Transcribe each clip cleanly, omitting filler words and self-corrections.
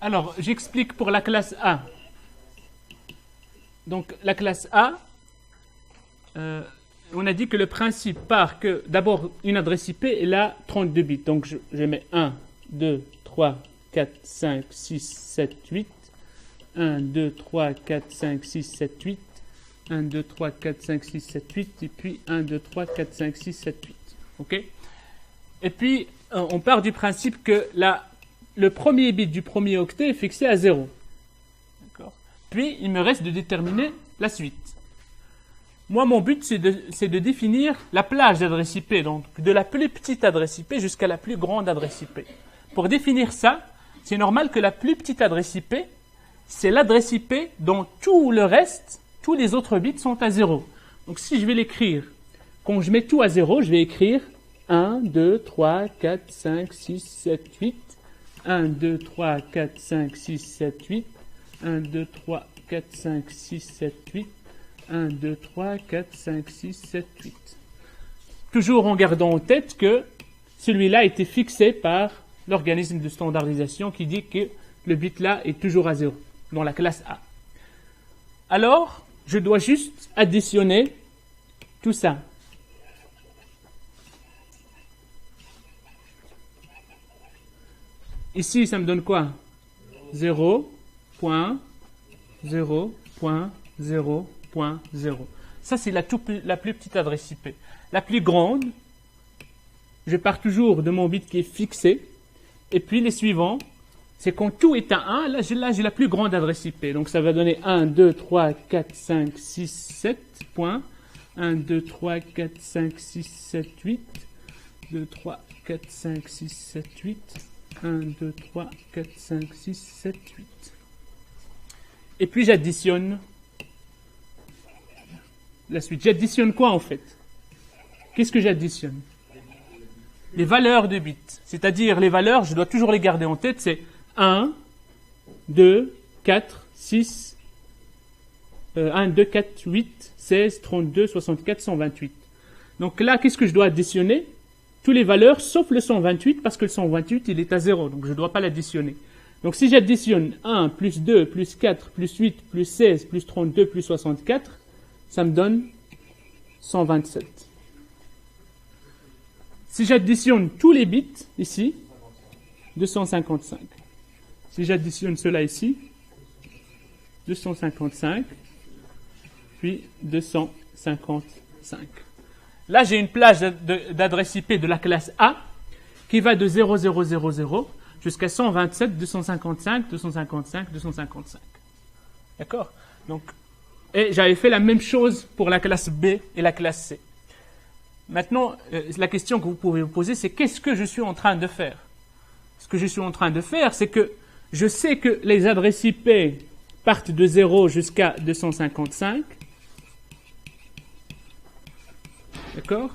Alors, j'explique pour la classe A. Donc, la classe A, on a dit que le principe part que, d'abord, une adresse IP, elle a 32 bits. Donc, je mets 1, 2, 3, 4, 5, 6, 7, 8. 1, 2, 3, 4, 5, 6, 7, 8. 1, 2, 3, 4, 5, 6, 7, 8. Et puis 1, 2, 3, 4, 5, 6, 7, 8. OK? Et puis, on part du principe que le premier bit du premier octet est fixé à 0. D'accord? Puis, il me reste de déterminer la suite. Moi, mon but, c'est de définir la plage d'adresse IP, donc de la plus petite adresse IP jusqu'à la plus grande adresse IP. Pour définir ça, c'est normal que la plus petite adresse IP, c'est l'adresse IP dont tout le reste, tous les autres bits sont à 0. Donc, si je vais l'écrire, quand je mets tout à 0, je vais écrire 1, 2, 3, 4, 5, 6, 7, 8. 1, 2, 3, 4, 5, 6, 7, 8. 1, 2, 3, 4, 5, 6, 7, 8. 1, 2, 3, 4, 5, 6, 7, 8. Toujours en gardant en tête que celui-là a été fixé par l'organisme de standardisation qui dit que le bit là est toujours à 0 dans la classe A. Alors, je dois juste additionner tout ça. Ici, ça me donne quoi? 0.0.0.0. Ça, c'est la plus petite adresse IP. La plus grande, je pars toujours de mon bit qui est fixé. Et puis, les suivants, c'est quand tout est à 1, là, j'ai la plus grande adresse IP. Donc, ça va donner 1, 2, 3, 4, 5, 6, 7 points. 1, 2, 3, 4, 5, 6, 7, 8. 2, 3, 4, 5, 6, 7, 8. 1, 2, 3, 4, 5, 6, 7, 8. Et puis, j'additionne la suite. J'additionne quoi, en fait? Qu'est-ce que j'additionne? Les valeurs de bits. C'est-à-dire, les valeurs, je dois toujours les garder en tête, c'est 1, 2, 4, 6, 1, 2, 4, 8, 16, 32, 64, 128. Donc là, qu'est-ce que je dois additionner? Toutes les valeurs, sauf le 128, parce que le 128, il est à 0, donc je ne dois pas l'additionner. Donc si j'additionne 1, plus 2, plus 4, plus 8, plus 16, plus 32, plus 64, ça me donne 127. Si j'additionne tous les bits, ici, 255. Si j'additionne cela ici, 255, puis 255. Là, j'ai une plage d'adresse IP de la classe A qui va de 0000 jusqu'à 127, 255, 255, 255. D'accord? Donc, et j'avais fait la même chose pour la classe B et la classe C. Maintenant, la question que vous pouvez vous poser, c'est qu'est-ce que je suis en train de faire? Ce que je suis en train de faire, c'est que je sais que les adresses IP partent de 0 jusqu'à 255. D'accord?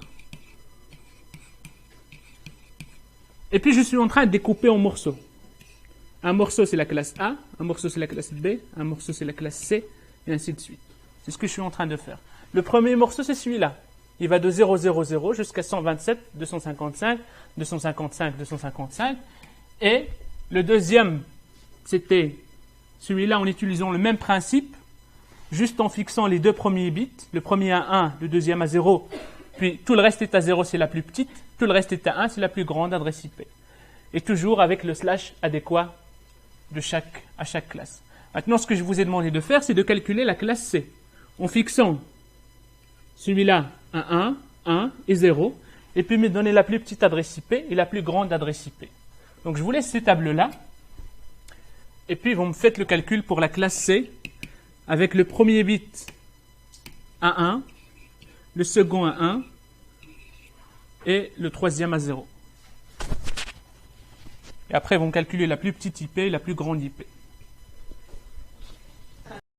Et puis, je suis en train de découper en morceaux. Un morceau, c'est la classe A, un morceau, c'est la classe B, un morceau, c'est la classe C, et ainsi de suite. C'est ce que je suis en train de faire. Le premier morceau, c'est celui-là. Il va de 000 jusqu'à 127, 255, 255, 255. Et le deuxième, c'était celui-là en utilisant le même principe, juste en fixant les deux premiers bits, le premier à 1, le deuxième à 0, puis tout le reste est à 0, c'est la plus petite, tout le reste est à 1, c'est la plus grande adresse IP. Et toujours avec le slash adéquat à chaque classe. Maintenant, ce que je vous ai demandé de faire, c'est de calculer la classe C, en fixant celui-là à 1, 1 et 0, et puis me donner la plus petite adresse IP et la plus grande adresse IP. Donc, je vous laisse ces tables-là, et puis vous me faites le calcul pour la classe C, avec le premier bit à 1, le second à 1, et le troisième à 0. Et après, ils vont calculer la plus petite IP et la plus grande IP.